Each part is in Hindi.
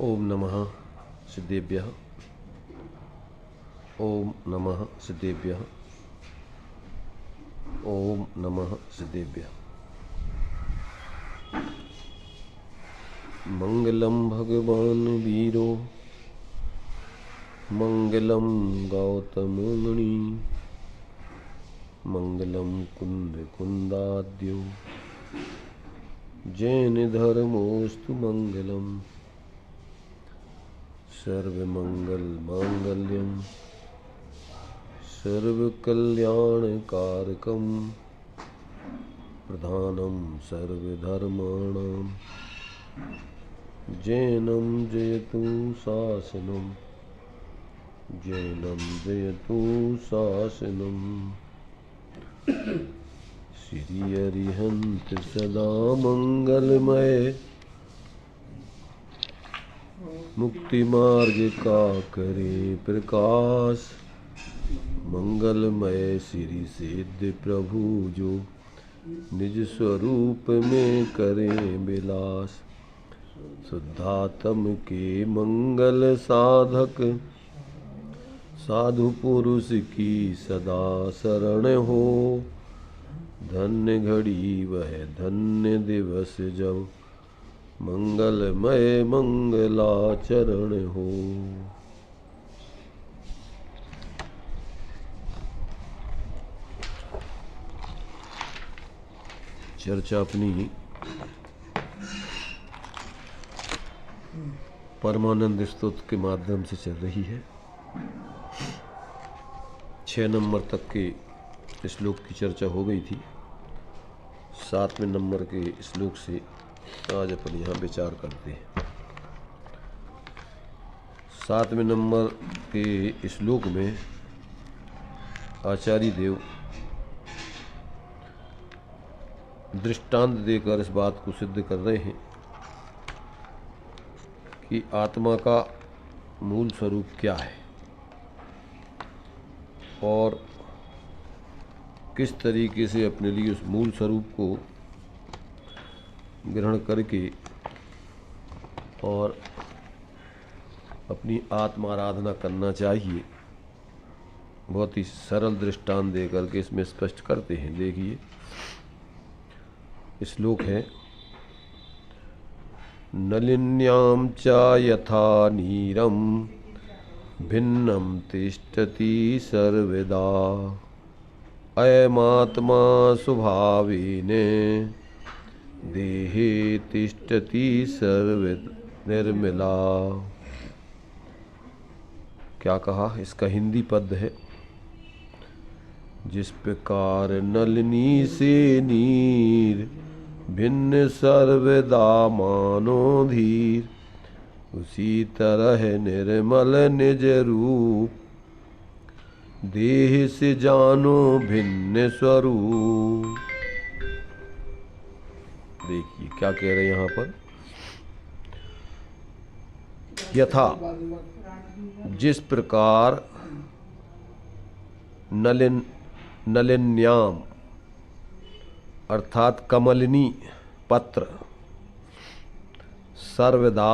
ओम नमः सिद्धेभ्यः। ओम नमः सिद्धेभ्यः। ओम नमः सिद्धेभ्यः। मंगलम भगवान वीरो मंगलम गौतम मुनि मंगलम कुंद कुंदाद्यो जैन धर्मोस्तु मंगलम सर्वमंगल मांगल्यम सर्वकल्याणकारकम प्रधानम सर्वधर्माणां जैनम जयतु शासनम जैनम जयतु शासनम। श्री अरिहंत सदा मंगलमय मुक्ति मार्ग का करे प्रकाश मंगलमय श्री सिद्ध प्रभु जो निज स्वरूप में करें विलास। शुद्धात्म के मंगल साधक साधु पुरुष की सदा शरण हो। धन्य घड़ी वह धन्य दिवस जब मंगलमय मंगलाचरण हो। चर्चा अपनी परमानंद स्तोत्र के माध्यम से चल रही है। 6 नंबर तक के श्लोक की चर्चा हो गई थी। 7वें नंबर के श्लोक से आज अपन यहाँ विचार करते हैं। 7वें नंबर के श्लोक में आचार्य देव दृष्टांत देकर इस बात को सिद्ध कर रहे हैं कि आत्मा का मूल स्वरूप क्या है और किस तरीके से अपने लिए उस मूल स्वरूप को ग्रहण करके और अपनी आत्माराधना करना चाहिए। बहुत ही सरल दृष्टांत दे करके इसमें स्पष्ट करते हैं। देखिए, श्लोक है नलिन्यां च यथा नीरं भिन्नं तिष्ठति सर्वदा अयमात्मा स्वभावेन देहे तिष्ठति सर्व निर्मला। क्या कहा? इसका हिंदी पद है, जिस प्रकार नलिनी से नीर भिन्न सर्वदा मानो धीर, उसी तरह निर्मल निज रूप देह से जानो भिन्न स्वरूप। देखिए क्या कह रहे हैं यहाँ पर। यथा, जिस प्रकार नलिन्याम अर्थात कमलिनी पत्र, सर्वदा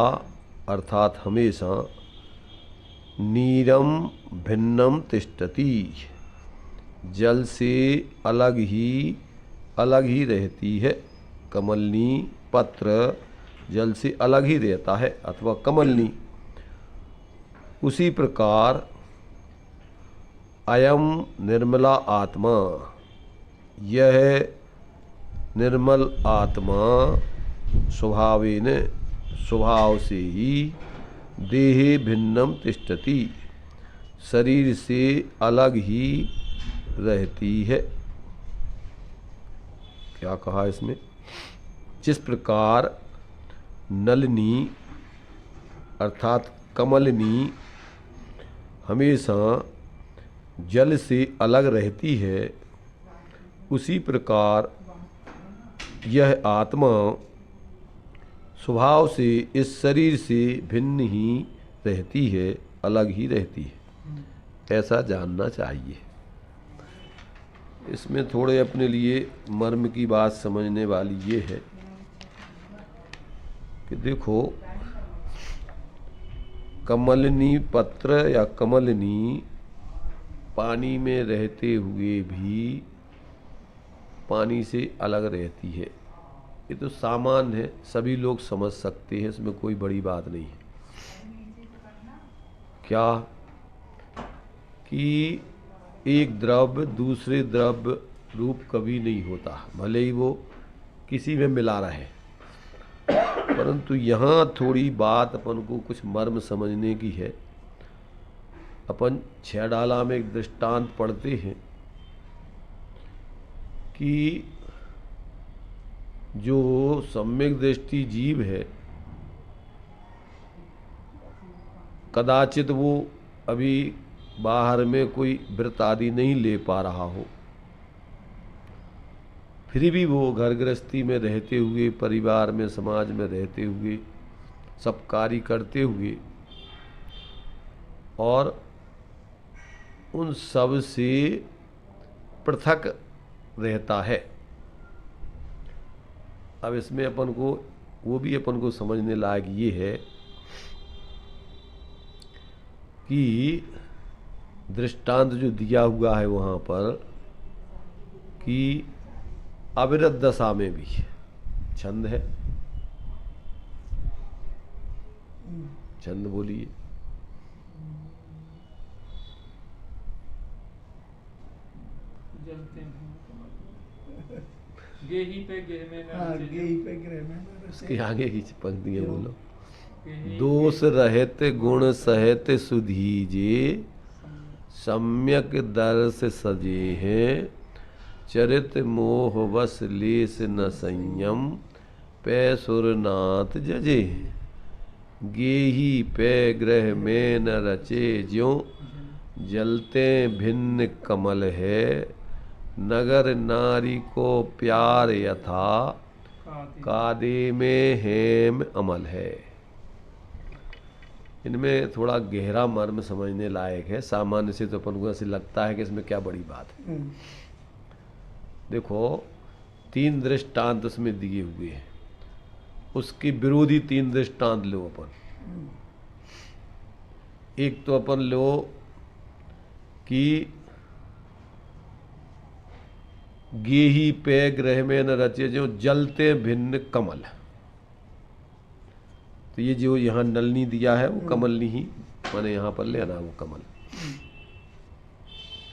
अर्थात हमेशा, नीरम भिन्नम तिष्ठति जल से अलग ही रहती है। कमलनी पत्र जल से अलग ही रहता है अथवा कमलनी। उसी प्रकार अयम निर्मला आत्मा, यह निर्मल आत्मा स्वभावेन स्वभाव से ही देहे भिन्नम तिष्ठति शरीर से अलग ही रहती है। क्या कहा इसमें? जिस प्रकार नलिनी अर्थात कमलिनी हमेशा जल से अलग रहती है, उसी प्रकार यह आत्मा स्वभाव से इस शरीर से भिन्न ही रहती है, अलग ही रहती है। ऐसा जानना चाहिए। इसमें थोड़े अपने लिए मर्म की बात समझने वाली ये है कि देखो, कमलनी पत्र या कमलनी पानी में रहते हुए भी पानी से अलग रहती है। ये तो सामान्य है, सभी लोग समझ सकते हैं, इसमें कोई बड़ी बात नहीं है। क्या कि एक द्रव्य दूसरे द्रव्य रूप कभी नहीं होता, भले ही वो किसी में मिला रहे, परंतु यहाँ थोड़ी बात अपन को कुछ मर्म समझने की है। अपन 6 डाला में एक दृष्टांत पढ़ते हैं कि जो सम्यक दृष्टि जीव है, कदाचित वो अभी बाहर में कोई व्रत आदि नहीं ले पा रहा हो, फिर भी वो घर गृहस्थी में रहते हुए, परिवार में समाज में रहते हुए, सब कार्य करते हुए और उन सब से पृथक रहता है। अब इसमें अपन को वो भी अपन को समझने लायक ये है कि दृष्टांत जो दिया हुआ है वहाँ पर कि अविरत दशा में भी छंद है। छंद बोलिए। गेही पे गिर में इसके आगे की पंक्तियां बोलो। दोष रहत गुण सहत सुधीजे, सम्यक दर्श सजे हैं, चरित मोह वस लेस न संयम, पै सुरनाथ जजे। गेही पै ग्रह में न रचे ज्यों, जलते भिन्न कमल है, नगर नारी को प्यार यथा, कादे में हेम अमल है। इनमें थोड़ा गहरा मर्म समझने लायक है। सामान्य से तो अपन को ऐसे लगता है कि इसमें क्या बड़ी बात है। देखो 3 दृष्टांत उसमें दिए हुए हैं, उसके विरोधी 3 दृष्टांत लो अपन। एक तो अपन लो कि गेही पे ग्रह में न रचे जो जलते भिन्न कमल, तो ये जो यहाँ नलनी दिया है वो कमलनी ही मैंने यहाँ पर लेना वो कमल।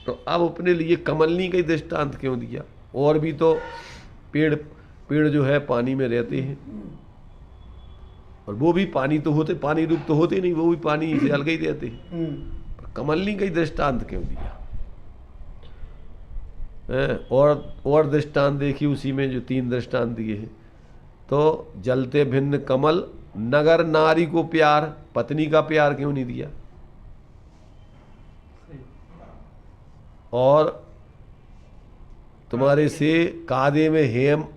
तो अब अपने लिए कमलनी का ही दृष्टांत क्यों दिया? और भी तो पेड़ जो है पानी में रहते हैं और वो भी पानी तो होते, पानी रूप तो होते नहीं, वो भी पानी से अलग ही रहते हैं। पर कमलनी का ही दृष्टांत क्यों दिया? और दृष्टांत देखिए उसी में जो 3 दृष्टांत दिए हैं। तो जलते भिन्न कमल, नगर नारी को प्यार, पत्नी का प्यार क्यों नहीं दिया? और तुम्हारे से कादे में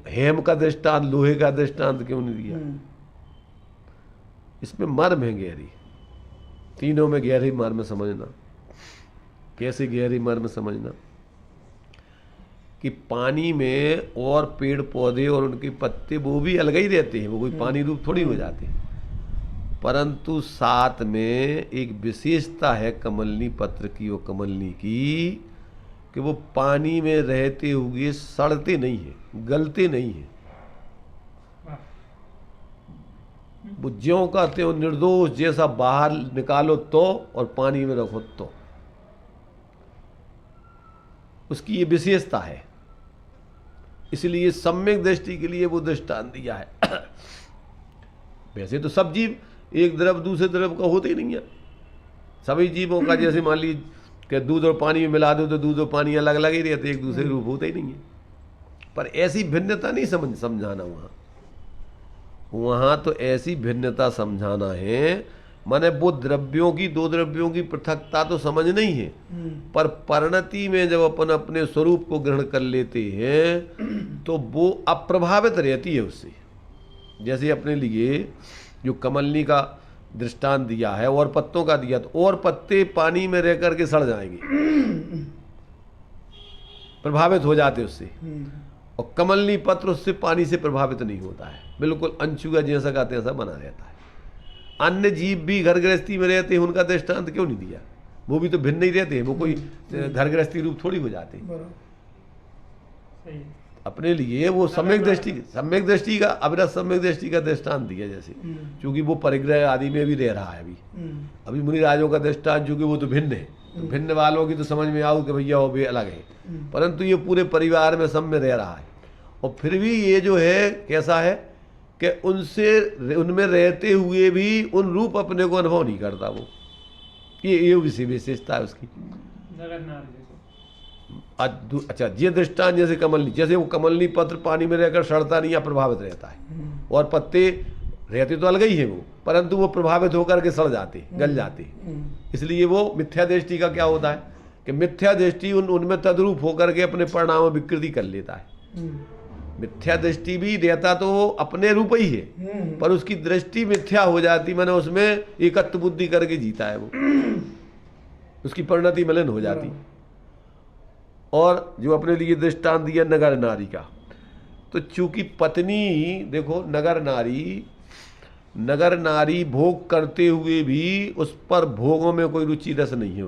हेम का दृष्टांत, लोहे का दृष्टांत क्यों नहीं दिया? इसमें मर्म है गहरी, तीनों में गहरी मर्म समझना। कैसे गहरी मर्म समझना? कि पानी में और पेड़ पौधे और उनके पत्ते वो भी अलग ही रहते हैं, वो कोई पानी रूप थोड़ी हो जाते हैं, परंतु साथ में एक विशेषता है कमलनी पत्र की और कमलनी की कि वो पानी में रहते हुए सड़ते नहीं है, गलते नहीं है। वो ज्यों का त्यों निर्दोष जैसा बाहर निकालो तो और पानी में रखो तो, उसकी ये विशेषता है। इसलिए सम्यक दृष्टि के लिए वो दृष्टांत दिया है। वैसे तो सब जीव एक द्रव दूसरे द्रव का होते ही नहीं है। सभी जीवों का जैसे मान लीजिए कि दूध और पानी में मिला दो तो दूध और पानी अलग अलग ही रहते, एक दूसरे रूप होते ही नहीं है। पर ऐसी भिन्नता नहीं समझाना वहाँ तो ऐसी भिन्नता समझाना है। माने वो द्रव्यों की, 2 द्रव्यों की पृथकता तो समझ नहीं है, पर परिणति में जब अपन अपने स्वरूप को ग्रहण कर लेते हैं तो वो अप्रभावित रहती है उससे। जैसे अपने लिए जो कमलनी का दृष्टांत दिया है और पत्तों का दिया, तो और पत्ते पानी में रह करके सड़ जाएंगे, प्रभावित हो जाते उससे, और कमलनी पत्र उससे पानी से प्रभावित नहीं होता है, बिल्कुल अंशुका जैसा का तैसा बना रहता है। अन्य जीव भी घर गृहस्थी में रहते हैं, उनका दृष्टांत क्यों नहीं दिया? वो भी तो भिन्न ही रहते हैं, वो कोई घर गृहस्थी रूप थोड़ी हो जाते हैं। सही। अपने लिए वो सम्यक दृष्टि का, अविरत सम्यक दृष्टि का दृष्टांत दिया। जैसे क्योंकि वो परिग्रह आदि में भी रह रहा है अभी मुनिराजों का दृष्टांत, चूंकि वो तो भिन्न है, तो भिन्न वालों की तो समझ में आओ कि भैया वो भी अलग है, परंतु ये पूरे परिवार में सब में रह रहा है। और फिर भी ये जो है कैसा है कि उनमें रहते हुए भी उन रूप अपने को अनुभव नहीं करता वो। ये विशेषता है उसकी। नगर नारी जैसे। अच्छा, ये दृष्टांत जैसे कमलनी, जैसे वो कमलनी पत्र पानी में रहकर सड़ता नहीं या प्रभावित रहता है, और पत्ते रहते तो अलग ही है वो, परंतु वो प्रभावित होकर के सड़ जाते, गल जाते। इसलिए वो मिथ्या दृष्टि का क्या होता है कि मिथ्या दृष्टि उनमें तद्रूप होकर के अपने परिणाम में विकृति कर लेता है। मिथ्या दृष्टि भी रहता तो वो अपने रूप ही है, पर उसकी दृष्टि मिथ्या हो जाती, मैंने उसमें एकत्व बुद्धि करके जीता है वो, उसकी परिणति मलिन हो जाती। और जो अपने लिए दृष्टांत दिया नगर नारी का, तो चूंकि पत्नी देखो नगर नारी भोग करते हुए भी उस पर भोगों में कोई रुचि रस नहीं है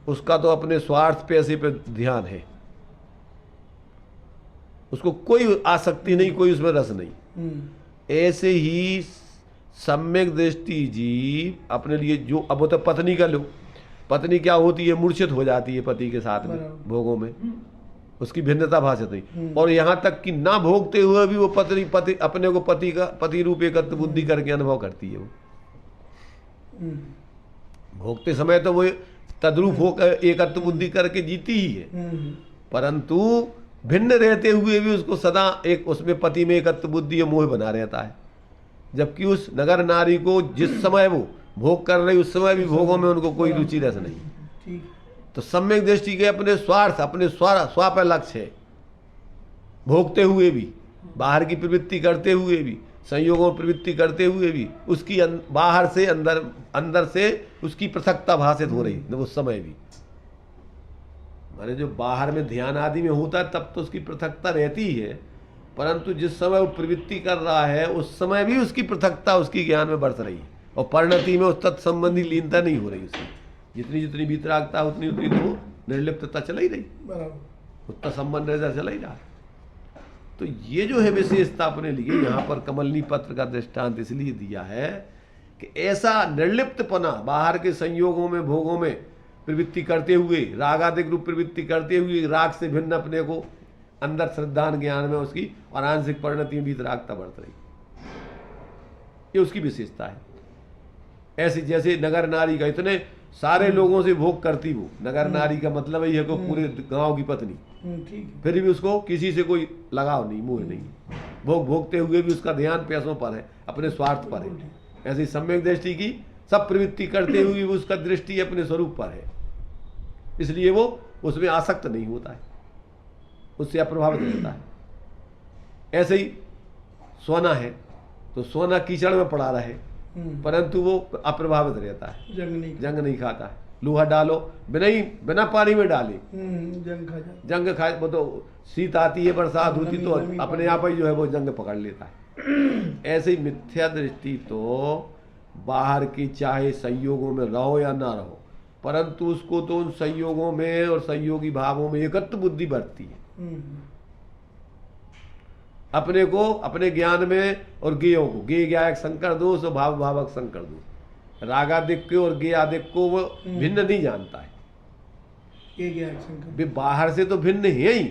उसका तो अपने स्वार्थ पैसे पे ध्यान है, उसको कोई आसक्ति नहीं, कोई उसमें रस नहीं। ऐसे ही सम्यक दृष्टि जीव अपने लिए जो, अब वो तो पत्नी का लो, पत्नी क्या होती है, मूर्छित हो जाती है पति के साथ में भोगों में, उसकी भिन्नता भाषित नहीं। और यहाँ तक कि ना भोगते हुए भी वो पति अपने को पति रूप एकत्व बुद्धि करके अनुभव करती है। वो भोगते समय तो वो तद्रूप होकर एकत्व बुद्धि करके जीती ही है, परंतु भिन्न रहते हुए भी उसको सदा एक उसमें पति में एकत्व बुद्धि मोह बना रहता है। जबकि उस नगर नारी को जिस समय वो भोग कर रही उस समय भी भोगों में उनको कोई रुचि रस नहीं। तो सम्यक दृष्टि के अपने स्वार्थ, अपने स्वा पर लक्ष्य है, भोगते हुए भी, बाहर की प्रवृत्ति करते हुए भी, संयोगों में प्रवृत्ति करते हुए भी उसकी बाहर से अंदर से उसकी पृथकता भाषित हो रही उस समय भी। माने जो बाहर में ध्यान आदि में होता है तब तो उसकी पृथकता रहती ही है, परंतु जिस समय वो प्रवृत्ति कर रहा है उस समय भी उसकी पृथकता उसकी ज्ञान में बढ़ रही है, और परिणति में उस तत्संबंधी लीनता नहीं हो रही उसकी। जितनी वितरागता उतनी तो निर्लिप्तता चला ही रही, उतना संबंध चला ही रहा। तो ये जो है विशेषता अपने लिए यहाँ पर कमलनी पत्र का दृष्टांत इसलिए दिया है कि ऐसा निर्लिप्तपना बाहर के संयोगों में भोगों में प्रवृत्ति करते हुए, रागादिक रूप प्रवृत्ति करते हुए राग से भिन्न अपने को अंदर श्रद्धान ज्ञान में उसकी और आंशिक परिणति में वितरागता बढ़ रही, ये उसकी विशेषता है। ऐसे जैसे नगर नारी का इतने सारे लोगों से भोग करती वो, नगर नारी का मतलब यही है कि पूरे गांव की पत्नी, फिर भी उसको किसी से कोई लगाव नहीं, मोह नहीं, भोगते हुए भी उसका ध्यान पैसों पर है, अपने स्वार्थ पर है। ऐसी सम्यक दृष्टि की सब प्रवृत्ति करते हुए भी उसका दृष्टि अपने स्वरूप पर है, इसलिए वो उसमें आसक्त नहीं होता है, उससे अप्रभावित रहता है। ऐसे ही सोना है तो सोना कीचड़ में पड़ा रहे परंतु वो अप्रभावित रहता है, जंग नहीं खाता है। लोहा डालो बिना पानी में डाले जंग खा, वो तो शीत आती है, बरसात होती तो अपने आप ही जो है वो जंग पकड़ लेता है। ऐसे ही मिथ्या दृष्टि तो बाहर की चाहे संयोगों में रहो या ना रहो, परंतु उसको तो उन संयोगों में और संयोगी भावों में एकत्व बुद्धि बढ़ती है। अपने को अपने ज्ञान में और गेयों को, गे ज्ञायक संकर दोष और भाव भावक संकर दोष, रागादिक को और गे आदिक को वो भिन्न नहीं जानता है। वे बाहर से तो भिन्न है ही,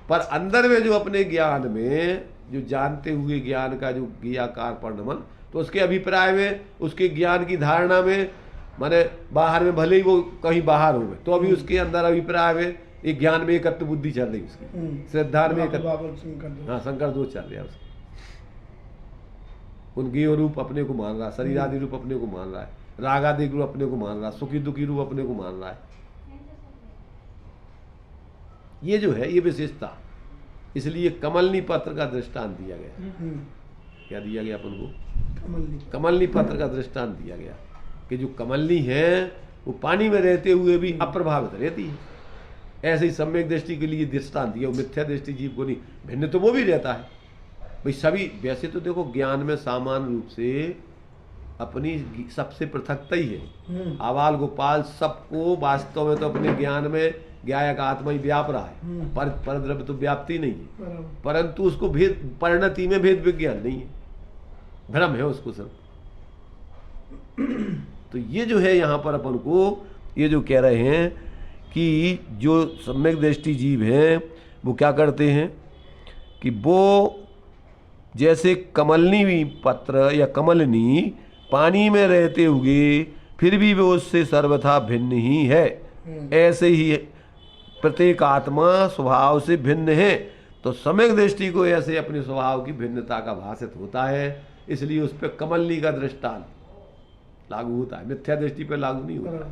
पर अंदर में जो अपने ज्ञान में जो जानते हुए ज्ञान का जो ज्ञाकार परिणमन, तो उसके अभिप्राय में उसके ज्ञान की धारणा में, माने बाहर में भले ही वो कहीं बाहर हो तो अभी उसके अंदर अभिप्राय में एक ज्ञान में एकत्व बुद्धि चल रही उसकी, श्रद्धा में हाँ संकर दोष चल रहा है उसका। उनकी रूप अपने को मान रहा है, शरीर आदि रूप अपने को मान रहा है, राग आदि रूप अपने को मान रहा है, सुखी दुखी रूप अपने को मान रहा है। ये जो है ये विशेषता, इसलिए कमलनी पत्र का दृष्टांत दिया गया। क्या दिया गया अपन को? कमलनी पत्र का दृष्टांत दिया गया कि जो कमलनी है वो पानी में रहते हुए भी अप्रभावित रहती है। ऐसे ही सम्यक दृष्टि के लिए दृष्टांत दिया, वो मिथ्या दृष्टि जीव को नहीं, भिन्न तो वो भी रहता है भाई। सभी वैसे तो देखो ज्ञान में सामान्य रूप से अपनी सबसे पृथकता ही है। आबाल गोपाल सबको वास्तव में तो अपने ज्ञान में ज्ञायक आत्मा ही व्याप रहा है, पर परद्रव्य तो व्याप्ति नहीं है, बराबर। परंतु उसको भेद परिणति में भेद विज्ञान नहीं है, भ्रम है उसको सब। तो ये जो है यहाँ पर अपन को ये जो कह रहे हैं कि जो सम्यक दृष्टि जीव हैं वो क्या करते हैं कि वो जैसे कमलनी पत्र या कमलनी पानी में रहते हुए फिर भी वो उससे सर्वथा भिन्न ही है, ऐसे ही प्रत्येक आत्मा स्वभाव से भिन्न है। तो सम्यक दृष्टि को ऐसे अपने स्वभाव की भिन्नता का भाषित होता है, इसलिए उस पर कमलनी का दृष्टांत लागू होता है, मिथ्या दृष्टि पर लागू नहीं होता।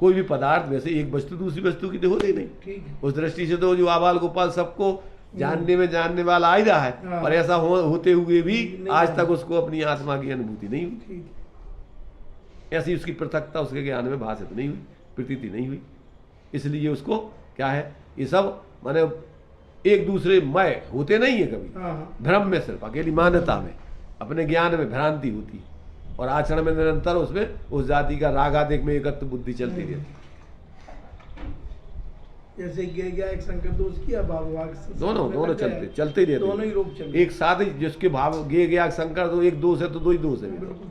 कोई भी पदार्थ वैसे एक वस्तु दूसरी वस्तु की तो होती नहीं, ठीक है। उस दृष्टि से तो जो आबाल गोपाल सबको जानने में जानने वाला आ ही रहा है, हाँ। पर ऐसा होते हुए भी नहीं आज जाना। तक उसको अपनी आत्मा की अनुभूति नहीं हुई, ठीक है। ऐसी उसकी पृथकता उसके ज्ञान में भाषित नहीं हुई, प्रतीति नहीं हुई। इसलिए उसको क्या है, ये सब माने एक दूसरे मय होते नहीं है कभी, हाँ हाँ। भ्रम में सिर्फ अकेली मान्यता में अपने ज्ञान में भ्रांति होती है, और आचरण में निरंतर उसमें उस जाति का रागादिक में एकत्व बुद्धि चलती रहती है। जैसे गया एक संकर दोष किया भाव दोनों चलते रहते दोनों ही रूप चलते एक साथ ही, जिसके भाव गे गया शंकर तो एक दोष है तो दो ही दोष है। बिल्कुल।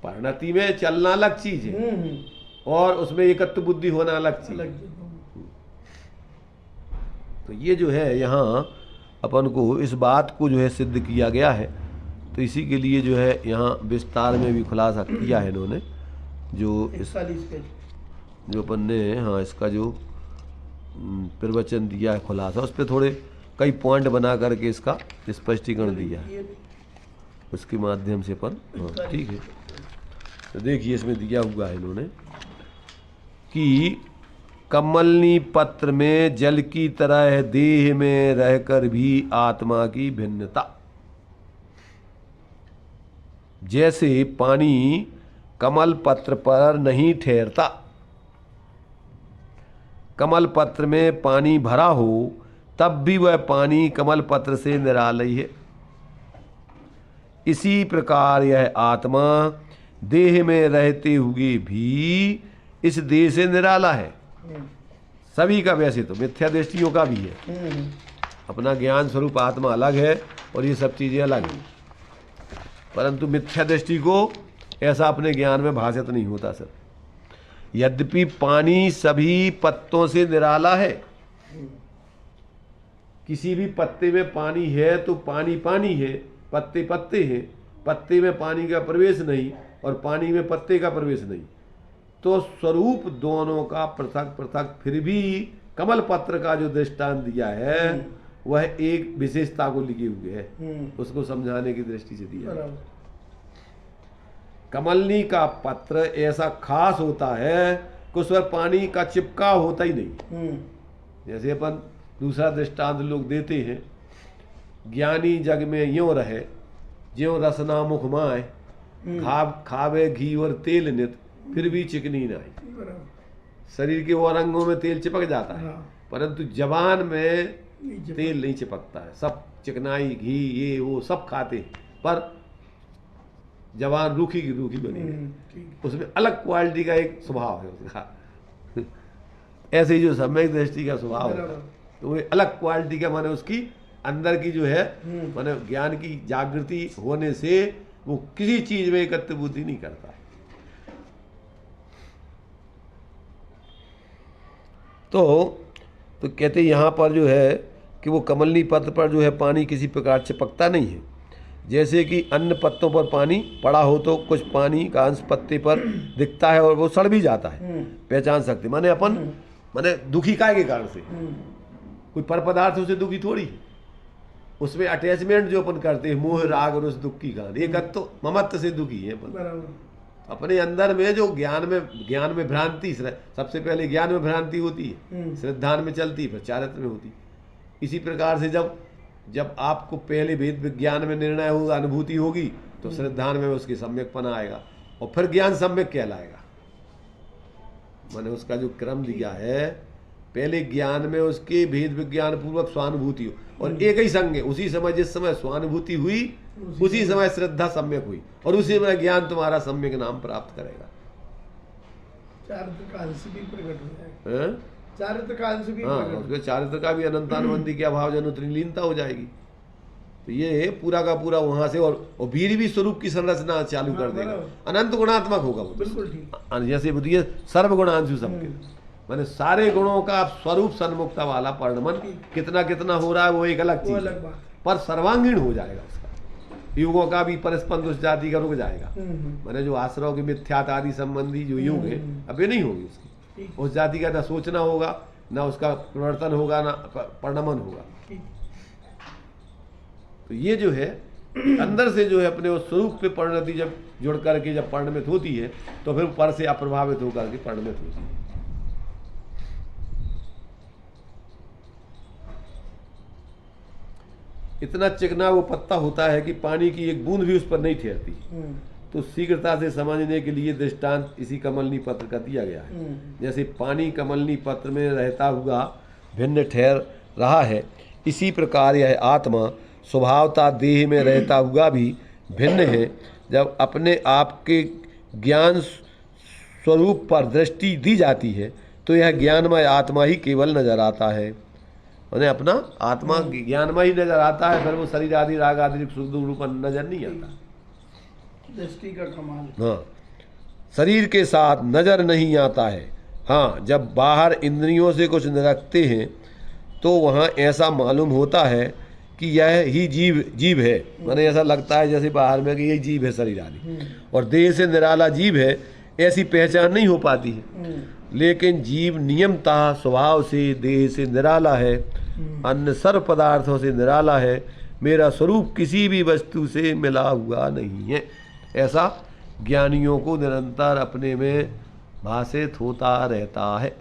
परिणति में चलना अलग चीज है और उसमें एकत्व बुद्धि होना अलग चीज है। तो ये जो है यहाँ अपन को इस बात को जो है सिद्ध किया गया है। तो इसी के लिए जो है यहाँ विस्तार में भी खुलासा किया है इन्होंने, जो इस 41 पेज। जो अपन ने हाँ इसका जो प्रवचन दिया है खुलासा, उस पर थोड़े कई पॉइंट बना करके इसका स्पष्टीकरण दिया है, उसके माध्यम से अपन हाँ ठीक है। तो देखिए इसमें दिया हुआ है इन्होंने कि कमलनी पत्र में जल की तरह देह में रहकर भी आत्मा की भिन्नता, जैसे पानी कमल पत्र पर नहीं ठहरता, कमल पत्र में पानी भरा हो तब भी वह पानी कमल पत्र से निरालय है, इसी प्रकार यह आत्मा देह में रहते हुए भी इस देह से निराला है। सभी का, वैसे तो मिथ्या दृष्टियों का भी है, अपना ज्ञान स्वरूप आत्मा अलग है और ये सब चीजें अलग हैं, परंतु मिथ्या दृष्टि को ऐसा अपने ज्ञान में भाषित नहीं होता सर। यद्यपि पानी सभी पत्तों से निराला है, किसी भी पत्ते में पानी है तो पानी पानी है, पत्ते पत्ते हैं, पत्ते में पानी का प्रवेश नहीं और पानी में पत्ते का प्रवेश नहीं, तो स्वरूप दोनों का पृथक पृथक, फिर भी कमल पत्र का जो दृष्टांत दिया है वह एक विशेषता को लिए हुए है, उसको समझाने की दृष्टि से दिया है। कमलनी का पत्र ऐसा खास होता है कि उस पर पानी का चिपका होता ही नहीं। जैसे अपन दूसरा दृष्टांत लोग देते हैं, ज्ञानी जग में यूं रहे ज्यों रसना मुख माए, खावे घी और तेल नित फिर भी चिकनी ना आई। शरीर के और अंगों में तेल चिपक जाता है, परंतु जबान में तेल नहीं चिपकता है। सब चिकनाई घी ये वो सब खाते हैं, पर जबान रूखी की रूखी बनी है, उसमें अलग क्वालिटी का एक स्वभाव है उसका। ऐसे ही जो सम्यक दृष्टि का स्वभाव है तो वो अलग क्वालिटी का, माने उसकी अंदर की जो है माने ज्ञान की जागृति होने से वो किसी चीज में एकत्व बुद्धि नहीं करता। तो कहते यहाँ पर जो है कि वो कमलनी पत्र पर जो है पानी किसी प्रकार चिपकता नहीं है। जैसे कि अन्य पत्तों पर पानी पड़ा हो तो कुछ पानी का अंश पत्ते पर दिखता है और वो सड़ भी जाता है, पहचान सकते। माने अपन माने दुखी काय के कारण से, कोई पर पदार्थ उसे दुखी थोड़ी है, उसमें अटैचमेंट जो अपन करते हैं, मोह राग और उस दुख की कारण, एक तो ममत्व से दुखी है अपन। अपने अंदर में जो ज्ञान में भ्रांति, सबसे पहले ज्ञान में भ्रांति होती है, श्रद्धान में चलती है, फिर चारित्र में होती। इसी प्रकार से जब आपको पहले वेद विज्ञान में निर्णय होगा, अनुभूति होगी, तो श्रद्धान में उसकी सम्यकपना आएगा और फिर ज्ञान सम्यक कहलाएगा। मैंने उसका जो क्रम दिया है, पहले ज्ञान में उसके भेद विज्ञान पूर्वक स्वानुभूति हो, और एक ही संग है, उसी समय जिस समय स्वानुभूति हुई उसी समय श्रद्धा सम्यक हुई, और उसी समय ज्ञान तुम्हारा सम्यक नाम प्राप्त करेगा। चारित्र का अंश भी प्रकट हो जाएगा। हैं? चारित्र का अंश भी हाँ, प्रकट उसके चारित्र का भी अनंतानुबंधी के अभाव जन त्रिलीनता हो जाएगी। तो ये पूरा का पूरा वहां से, और वीर भी स्वरूप की संरचना चालू कर देगा, अनंत गुणात्मक होगा वो। बिल्कुल ठीक। जैसे बुद्धिए सर्वगुणांशु सबके, माने सारे गुणों का स्वरूप सन्मुक्ता वाला परिणमन कितना कितना हो रहा है वो एक अलग वो चीज अलग है, बात। पर सर्वांगीण हो जाएगा उसका। युगों का भी परस्पंद उस जाति का रुक जाएगा। माने जो आश्रव के मिथ्यात आदि संबंधी जो युग है अब ये नहीं होगी उसकी, ठीक। उस जाति का ना सोचना होगा, ना उसका प्रवर्तन होगा, ना परिणमन होगा। ठीक। तो ये जो है अंदर से जो है अपने उस स्वरूप पे परिणति जब जुड़ करके जब परिणमित होती है तो फिर पर से अप्रभावित होकर के परिणमित होती है। इतना चिकना वो पत्ता होता है कि पानी की एक बूंद भी उस पर नहीं ठहरती। तो शीघ्रता से समझने के लिए दृष्टांत इसी कमलनी पत्र का दिया गया है। जैसे पानी कमलनी पत्र में रहता हुआ भिन्न ठहर रहा है, इसी प्रकार यह आत्मा स्वभावता देह में रहता हुआ भी भिन्न है। जब अपने आप के ज्ञान स्वरूप पर दृष्टि दी जाती है तो यह ज्ञानमय आत्मा ही केवल नजर आता है। उन्हें अपना आत्मा ज्ञानमय ही नजर आता है, फिर वो शरीर आदि राग आदि शुद्ध रूप नजर नहीं आता। दृष्टि का कमाल। हाँ, शरीर के साथ नजर नहीं आता है। हाँ, जब बाहर इंद्रियों से कुछ निरखते हैं तो वहाँ ऐसा मालूम होता है कि यह ही जीव है। माने ऐसा लगता है जैसे बाहर में कि यही जीव है शरीर आदि, और देह से निराला जीव है, ऐसी पहचान नहीं हो पाती है। लेकिन जीव नियमतः स्वभाव से देह से निराला है, अन्य सर्व पदार्थों से निराला है। मेरा स्वरूप किसी भी वस्तु से मिला हुआ नहीं है, ऐसा ज्ञानियों को निरंतर अपने में भाषित होता रहता है।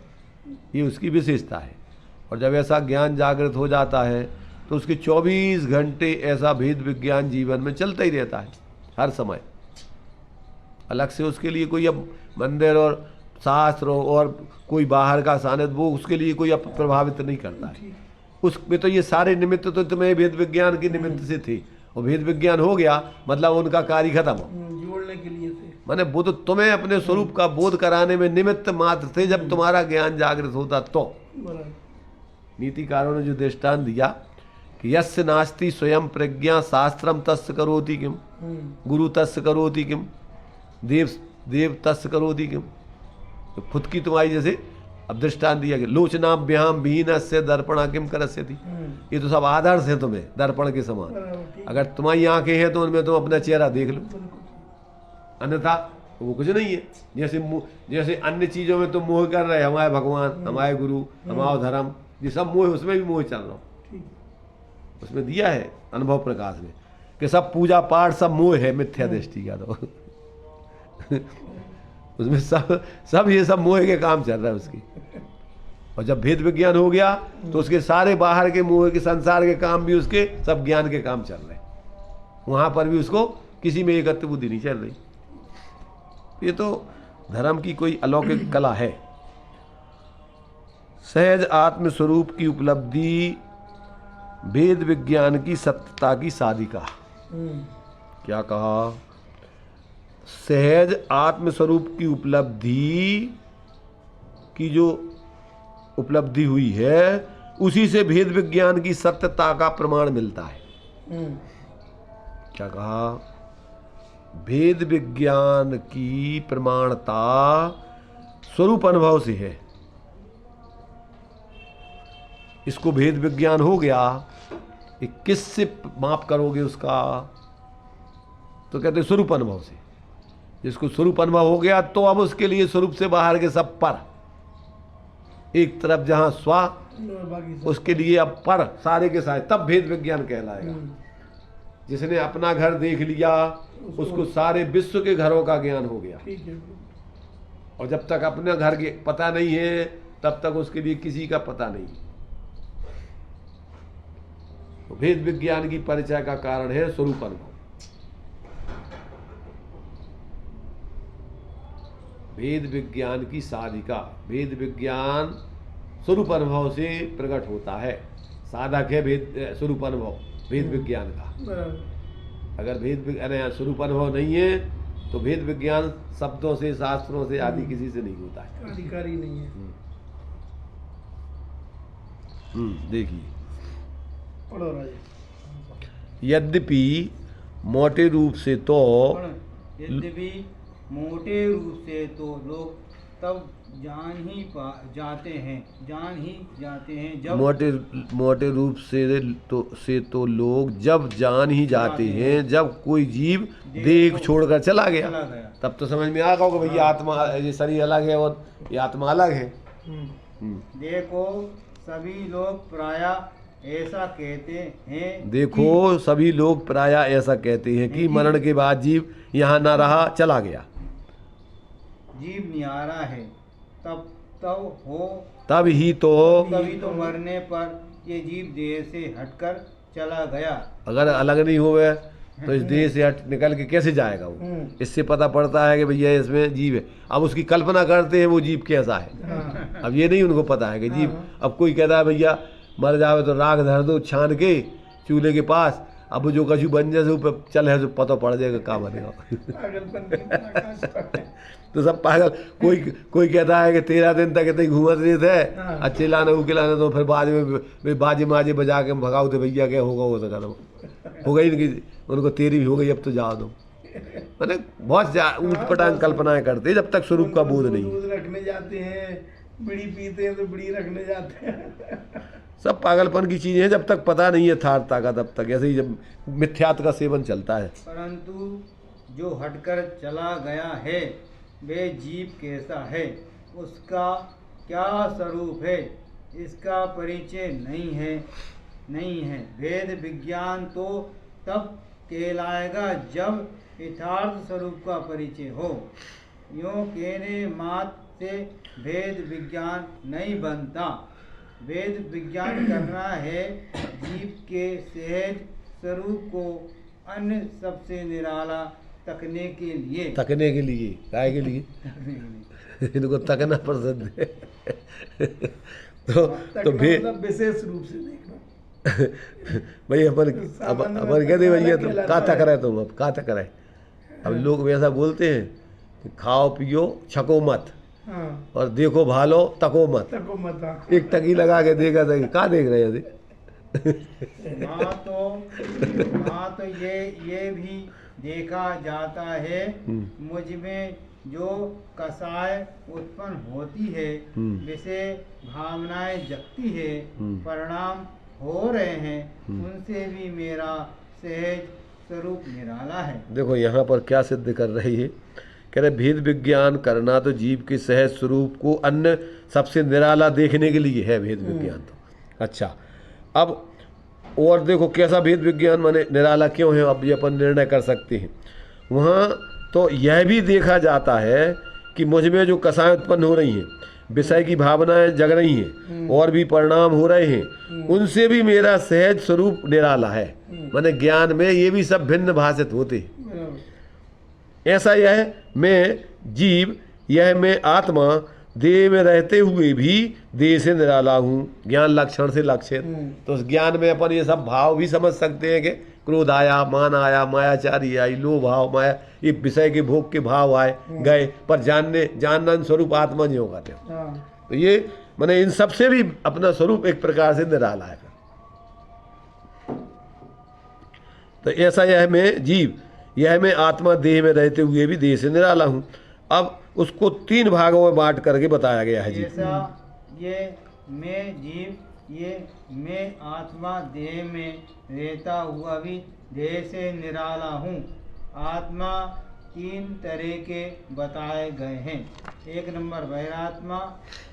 ये उसकी विशेषता है। और जब ऐसा ज्ञान जागृत हो जाता है तो उसके 24 घंटे ऐसा भेद विज्ञान जीवन में चलता ही रहता है, हर समय। अलग से उसके लिए कोई अब मंदिर और शास्त्र और कोई बाहर का सानिध्य वो उसके लिए कोई अब प्रभावित नहीं करता है। उसमें तो ये सारे निमित्त तो तुम्हें भेद विज्ञान के निमित्त से थे, और भेद विज्ञान हो गया मतलब उनका कार्य खत्म हो। जोड़ने के लिए थे। माने वो तो तुम्हें अपने स्वरूप का बोध कराने में निमित्त मात्र थे, जब तुम्हारा ज्ञान जागृत होता तो। बराबर। नीतिकारों ने जो दृष्टांत दिया कि यस्य नास्ति स्वयं प्रज्ञा शास्त्रम तस्य करोति किम, गुरु तस्य करोति किम, देव तस्य करोति किम। तो खुद की तुम्हारी जैसे अब दृष्टांत दिया गया, लोचनाभ्याम विहीनस्य दर्पणा किम करस्यति। ये तो सब आदर्श हैं तुम्हें दर्पण के समान। अगर तुम्हारी आंखें हैं तो उनमें तुम अपना चेहरा देख लो, अन्यथा वो कुछ नहीं है। जैसे अन्य चीजों में तुम मोह कर रहे, हमारे भगवान, हमारे गुरु, हमारा धर्म, ये सब मोह, उसमें भी मोह चल रहा हूँ। उसमें दिया है अनुभव प्रकाश में कि सब पूजा पाठ सब मोह है, मिथ्या दृष्टि का। तो उसमें सब ये सब मोह के काम चल रहा है उसकी। और जब भेद विज्ञान हो गया तो उसके सारे बाहर के मोह के संसार के काम भी उसके सब ज्ञान के काम चल रहे हैं। वहां पर भी उसको किसी में एकत्व बुद्धि नहीं चल रही। ये तो धर्म की कोई अलौकिक कला है। सहज आत्मस्वरूप की उपलब्धि भेद विज्ञान की सत्यता की साधिका। क्या कहा? सहज आत्मस्वरूप की उपलब्धि की जो उपलब्धि हुई है उसी से भेद विज्ञान की सत्यता का प्रमाण मिलता है। क्या कहा? भेद विज्ञान की प्रमाणता स्वरूप अनुभव से है। इसको भेद विज्ञान हो गया, ये किससे माप करोगे उसका? तो कहते स्वरूप अनुभव से। जिसको स्वरूप अनुभव हो गया तो अब उसके लिए स्वरूप से बाहर के सब पर, एक तरफ जहां स्वा उसके लिए अब पर सारे के सारे, तब भेद विज्ञान कहलाएगा। जिसने अपना घर देख लिया उसको सारे विश्व के घरों का ज्ञान हो गया। और जब तक अपने घर के पता नहीं है तब तक उसके लिए किसी का पता नहीं। तो भेद विज्ञान की परिचय का कारण है स्वरूप अनुभव। भेद विज्ञान की साधिका, भेद विज्ञान स्वरूप अनुभव से प्रकट होता है। साधक है भेद स्वरूप अनुभव, भेद विज्ञान का। बराबर। अगर स्वरूप अनुभव नहीं है तो भेद विज्ञान शब्दों से, शास्त्रों से आदि किसी से नहीं होता है। अधिकारी नहीं है। देखिए, पढ़ो राजा। यद्यपि मोटे रूप से तो यद्यपि मोटे रूप से तो लोग तब जाते हैं जब मोटे रूप से तो लोग जब जान ही जाते हैं जब कोई जीव देह छोड़कर चला गया। तब तो समझ में आ गया कि भैया आत्मा, ये शरीर अलग है और ये आत्मा अलग है। देखो सभी लोग प्रायः ऐसा कहते हैं कि मरण के बाद जीव यहाँ न रहा, चला गया। जीव नियारा है तभी तो मरने पर ये जीव देह से हटकर चला गया। अगर अलग नहीं हुए तो इस देह से हट निकल के कैसे जाएगा वो? इससे पता पड़ता है कि भैया इसमें जीव है। अब उसकी कल्पना करते हैं वो जीव कैसा है। अब ये नहीं उनको पता है कि जीव, अब कोई कहता है भैया मर जावे तो राख धर दो छान के चूल्हे के पास, अब जो कछु बन जाए ऊपर चल है तो पता पड़ जाएगा क्या बनेगा। तो सब पागल। कोई कहता है कि 13 दिन तक इतने घूमत रहे थे, अच्छे लाने उके लाने, तो फिर बाद में बाजे माजे बजा के भगाओ तो भैया क्या होगा, वो तो खत्म हो गई इनकी, उनको तेरी भी हो गई, अब तो जाओ दो। मैंने बहुत ऊटपटांग कल्पनाएं करते जब तक स्वरूप का बोध नहीं। दूध रखने जाते हैं, बीड़ी पीते हैं तो बीड़ी रखने जाते हैं। सब पागलपन की चीजें हैं जब तक पता नहीं है यथार्थता का, तब तक ऐसे ही जब मिथ्यात्व का सेवन चलता है। परंतु जो हटकर चला गया है वे जीव कैसा है, उसका क्या स्वरूप है, इसका परिचय नहीं है। भेद विज्ञान तो तब कहलाएगा जब यथार्थ स्वरूप का परिचय हो। यूँ कहने मात्र से भेद विज्ञान नहीं बनता। भेद विज्ञान करना है जीव के सहज स्वरूप को अन्य सबसे निराला तकने के लिए। काय के लिए इनको तकना पसंद है। तो मतलब विशेष रूप से देखना। भाई अपन कहते भैया तुम का तक रहे, तुम अब का तक रहे। अब लोग वैसा बोलते हैं कि खाओ पियो छको मत, और देखो भालो तको मत। एक टकी लगा के देखा था, कहाँ देख रहे थे। हाँ तो ये भी देखा जाता है मुझ में जो कसाय उत्पन्न होती है, विषय भावनाएं जगती है, परिणाम हो रहे हैं, उनसे भी मेरा सहज स्वरूप निराला है। देखो यहाँ पर क्या सिद्ध कर रही है, कह रहे भेद विज्ञान करना तो जीव के सहज स्वरूप को अन्य सबसे निराला देखने के लिए है भेद विज्ञान। तो अच्छा, अब और देखो कैसा भेद विज्ञान माने निराला क्यों है, अब ये अपन निर्णय कर सकते हैं। वहाँ तो यह भी देखा जाता है कि मुझ में जो कसाएं उत्पन्न हो रही हैं, विषय की भावनाएं जग रही हैं और भी परिणाम हो रहे हैं, उनसे भी मेरा सहज स्वरूप निराला है। माने ज्ञान में ये भी सब भिन्न भाषित होते हैं। ऐसा यह मैं जीव, यह मैं आत्मा, देह में रहते हुए भी देह से निराला हूँ, ज्ञान लक्षण से लक्षित। तो उस ज्ञान में अपन ये सब भाव भी समझ सकते हैं कि क्रोध आया, मान आया, मायाचारी आई, लोभ भाव, माया, ये विषय के भोग के भाव आए गए, पर जानना स्वरूप आत्मा नहीं होगा। तो ये मैंने इन सब से भी अपना स्वरूप एक प्रकार से निराला है। तो ऐसा यह मैं जीव, यह मैं आत्मा, देह में रहते हुए भी देह से निराला हूँ। अब उसको 3 भागों में बांट करके बताया गया है जी। ये मैं जीव, ये मैं आत्मा, देह में रहता हुआ भी देह से निराला हूँ। आत्मा 3 तरह के बताए गए हैं। 1 नंबर बहिरात्मा,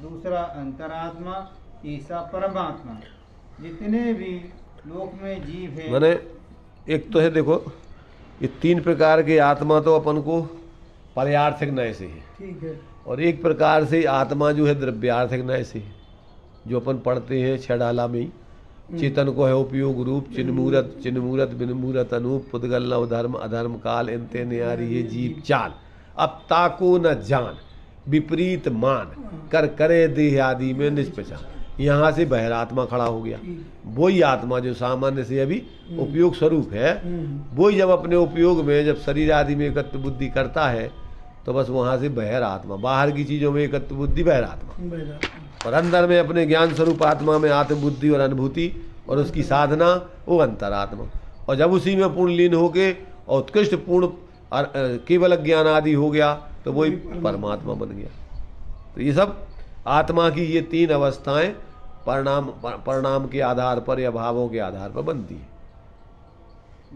दूसरा अंतरात्मा, तीसरा परमात्मा। जितने भी लोक में जीव है, मैंने एक तो है देखो, ये 3 प्रकार के आत्मा तो अपन को पर्यार्थिक न्याय से है, ठीक है, और एक प्रकार से आत्मा जो है द्रव्यार्थिक न्याय से है, जो अपन पढ़ते हैं 6 डाला में ही। चेतन को है उपयोग रूप, चिन्मूरत बिनमूरत अनूप, पुद्गल नव धर्म अधर्म काल, इनते न्यारी ये जीव चाल। अब ताको न जान विपरीत मान कर करे देह आदि में निष्पहचान। यहाँ से बहिरात्मा खड़ा हो गया। वही आत्मा जो सामान्य से अभी उपयोग स्वरूप है, वही जब अपने उपयोग में जब शरीर आदि में एकत्व बुद्धि करता है तो बस वहाँ से बहिरात्मा, बाहर की चीज़ों में एकत्व बुद्धि बहिरात्मा, और अंदर में अपने ज्ञान स्वरूप आत्मा में आत्म बुद्धि और अनुभूति और उसकी साधना वो अंतरात्मा। और जब उसी में पूर्ण लीन होके और उत्कृष्ट पूर्ण केवल ज्ञान आदि हो गया तो वही परमात्मा बन गया। तो ये सब आत्मा की ये 3 अवस्थाएं परिणाम के आधार पर या भावों के आधार पर बनती है।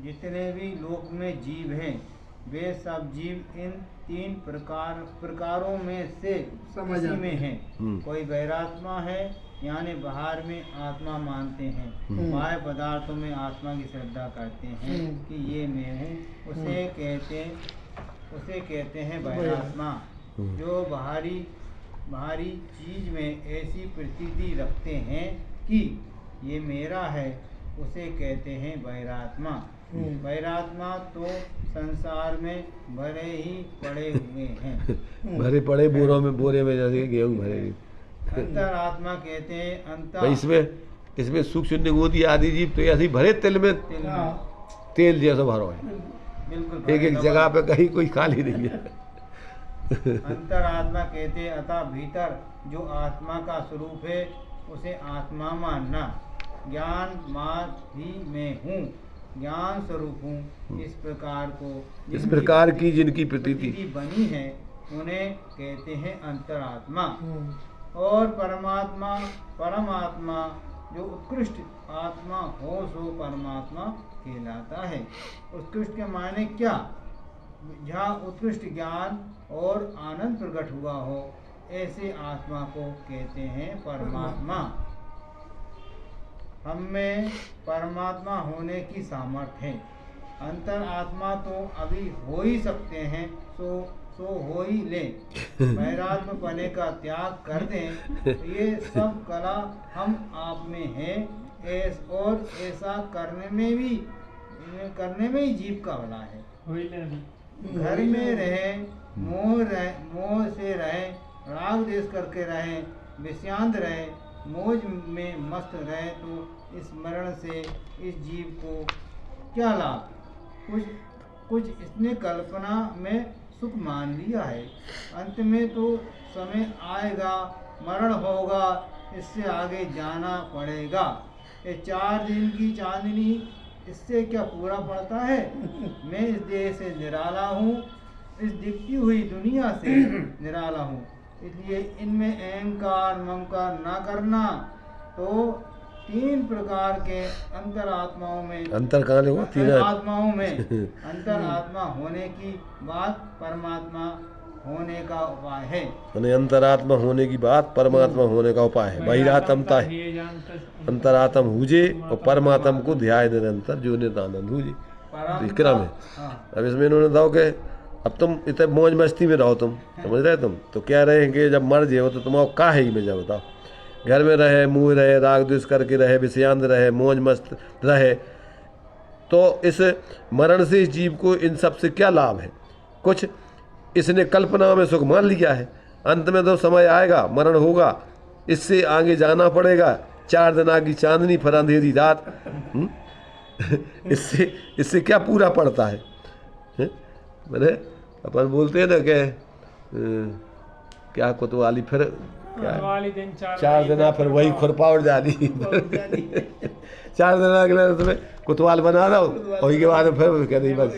जितने भी लोक में जीव हैं वे सब जीव इन 3 प्रकारों में से समझ किसी आते में हैं। हम्म। कोई बहिरात्मा है यानी बाहर में आत्मा मानते हैं, बाह्य पदार्थों में आत्मा की श्रद्धा करते हैं कि ये मैं हूँ, उसे कहते हैं बहिरात्मा। जो बाहरी चीज में ऐसी प्रतीति रखते हैं कि ये मेरा है, उसे कहते हैं बहिरात्मा। बहिरात्मा तो संसार में भरे ही पड़े हुए हैं। भरे पड़े बोरे में जैसे गेहूँ भरे। अंतरात्मा कहते हैं भाई इसमें सूक्ष्म निगोदी आदि जीव तो ऐसे ही भरे तिल में तेल जैसा भरो है, बिल्कुल एक जगह पे कहीं कोई खाली नहीं है। अंतरात्मा कहते हैं अतः भीतर जो आत्मा का स्वरूप है उसे आत्मा मानना। ज्ञान माधि में हूँ, ज्ञान स्वरूप हूँ, इस प्रकार की जिनकी प्रतीति बनी है उन्हें कहते हैं अंतरात्मा। और परमात्मा जो उत्कृष्ट आत्मा हो सो परमात्मा कहलाता है। उत्कृष्ट के मायने क्या? जहाँ उत्कृष्ट ज्ञान और आनंद प्रकट हुआ हो ऐसे आत्मा को कहते हैं परमात्मा। हम में परमात्मा होने की सामर्थ्य है। अंतर आत्मा तो अभी हो ही सकते हैं, सो हो ही ले। वैराग्य पने का त्याग कर दें तो ये सब कला हम आप में है, और ऐसा करने में ही जीव का भला है। घर में रहे, मोह से रहे, राग देश करके रहे, विषयांत रहे, मौज में मस्त रहे, तो इस मरण से इस जीव को क्या लाभ? कुछ इसने कल्पना में सुख मान लिया है। अंत में तो समय आएगा, मरण होगा, इससे आगे जाना पड़ेगा। ये 4 दिन की चांदनी इससे क्या पूरा पड़ता है? मैं इस देह से निराला हूँ, इस दिखती हुई दुनिया से निराला हूँ। इसलिए इनमें अहंकार ममकार ना करना। तो 3 प्रकार के अंतरात्माओं में अंतर कहाँ देखो 3 आत्माओं में अंतरात्मा होने की बात परमात्मा होने का उपाय है। अंतरात्मा होने की बात परमात्मा होने का उपाय है। बहिरात्मता है, अंतरात्म हुजे और परमात्म को ध्याय निरंतर जो निरानंद हुजे। क्रम है। अब इसमें इन्होंने बताओ कि अब तुम इतने मौज मस्ती में रहो, तुम समझ रहे तुम तो क्या रहेंगे जब मर जाओ तो तुम्हारा का है ही में जाओ। बताओ, घर में रहे, मुँह रहे, राग द्वेष करके रहे, विषयांत रहे, मौज मस्त रहे, तो इस मरण से इस जीव को इन सब से क्या लाभ है? कुछ इसने कल्पना में सुख मान लिया है। अंत में तो समय आएगा, मरण होगा, इससे आगे जाना पड़ेगा। 4 दिन की चांदनी फिर अंधेरी रात। इससे क्या पूरा पड़ता है? मैंने अपन बोलते हैं ना कि क्या कोतवाली फिर क्या 4 दिन फिर वही खुरपा उड़ जाली। 4 दिन अगले तुम्हें कोतवाल बना दो, वही के बाद फिर कहते बस।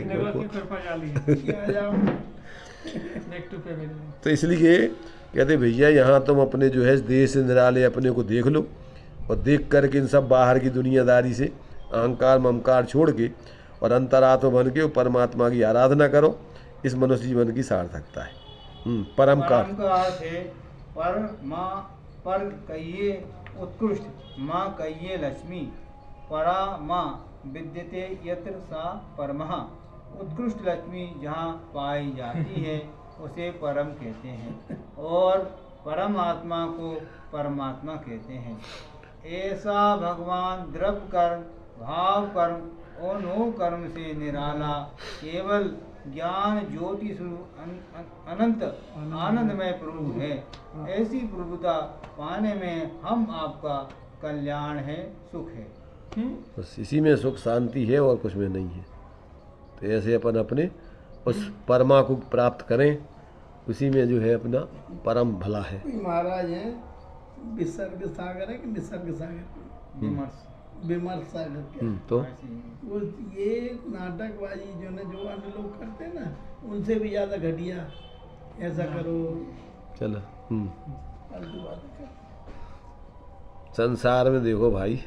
तो इसलिए कहते भैया यहाँ तुम अपने जो है देह से निराले अपने को देख लो, और देख करके इन सब बाहर की दुनियादारी से अहंकार ममकार छोड़ के और अंतरात्मा बन के परमात्मा की आराधना करो। इस मनुष्य जीवन की सार्थकता है। परम का अर्थ है पर कहिए उत्कृष्ट, माँ कहिए लक्ष्मी, परा माँ विद्यते यत्र सा परमः। उत्कृष्ट लक्ष्मी जहाँ पाई जाती है उसे परम कहते हैं, और परमात्मा को परमात्मा कहते हैं। ऐसा भगवान द्रव्य कर्म भाव कर्म और नो कर्म से निराला केवल ज्ञान ज्योति स्वरूप अनंत आनंदमय प्रभु है। ऐसी प्रभुता पाने में हम आपका कल्याण है, सुख है। बस इसी में सुख शांति है और कुछ में नहीं है। तो ऐसे अपन अपने उस परमा को प्राप्त करें, उसी में जो है अपना परम भला है। महाराज हैं विसर्ग सागर है कि निसर्ग सागर, विमर्श विमर्श सागर के तो ऐसी ही। वो ये नाटकबाजी जो ना जो अन्य लोग करते हैं ना, उनसे भी ज्यादा घटिया ऐसा करो चलो फालतू बातें करो। संसार में देखो भाई,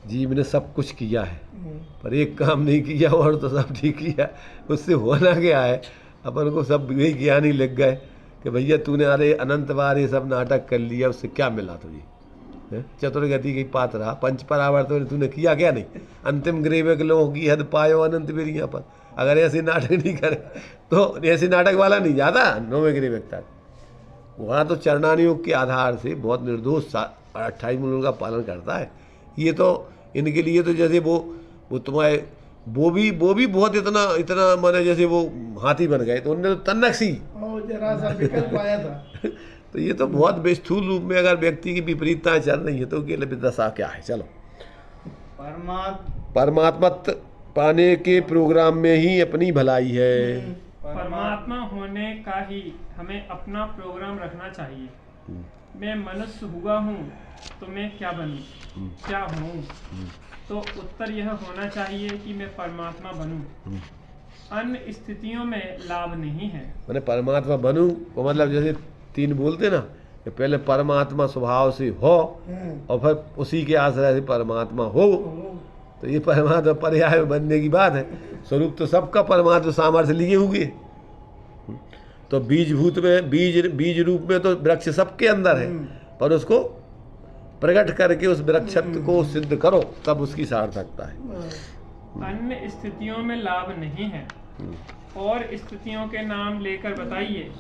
जीव ने सब कुछ किया है हम्म, पर एक काम नहीं किया और तो सब ठीक किया। उससे होना क्या है, अपन को सब यही ज्ञान ही लग गए कि भैया तूने अरे अनंत बार ये सब नाटक कर लिया, उससे क्या मिला तुझे? हैं? चतुर्गति की पात रहा, पंच परावर्तन तूने किया क्या नहीं? अंतिम ग्रेव के लोगों की हद पायो अनंत बेरियां पर। अगर ऐसे नाटक नहीं करे तो ऐसे नाटक वाला नहीं जाता 9वें ग्रेव तक। वहाँ तो चरणानुयोग के आधार से बहुत निर्दोष 28 मूलों का पालन करता है। ये तो इनके लिए तो जैसे वो तुम्हारे वो भी बहुत इतना माने जैसे वो हाथी बन गए, तो उनने तो तन्नक सी और जरा सा विकल्प आया था। तो ये तो बहुत स्थूल रूप में अगर व्यक्ति की विपरीतताएं चल रही है तो उसके लिए दशा क्या है। चलो, परमात्मत्व पाने के प्रोग्राम में ही अपनी भलाई है। परमात्मा होने का ही हमें अपना प्रोग्राम रखना चाहिए। मैं मनुष्य हुआ हूँ तो मैं क्या बनूं, क्या हूँ? तो उत्तर यह होना चाहिए कि मैं परमात्मा बनूं। अन्य स्थितियों में लाभ नहीं है। मैंने परमात्मा बनूं वो मतलब जैसे 3 बोलते ना कि पहले परमात्मा स्वभाव से हो और फिर उसी के आश्रय से परमात्मा हो। तो ये परमात्मा पर्याय में बनने की बात है। स्वरूप तो सबका परमात्मा सामर्थ्य लिए हुए। तो बीजभूत में बीज रूप में तो वृक्ष सबके अंदर है, पर उसको प्रकट करके उस वृक्षत्व को सिद्ध करो, तब उसकी सार्थकता है। अन्य स्थितियों में लाभ नहीं है। और स्थितियों के नाम लेकर बताइए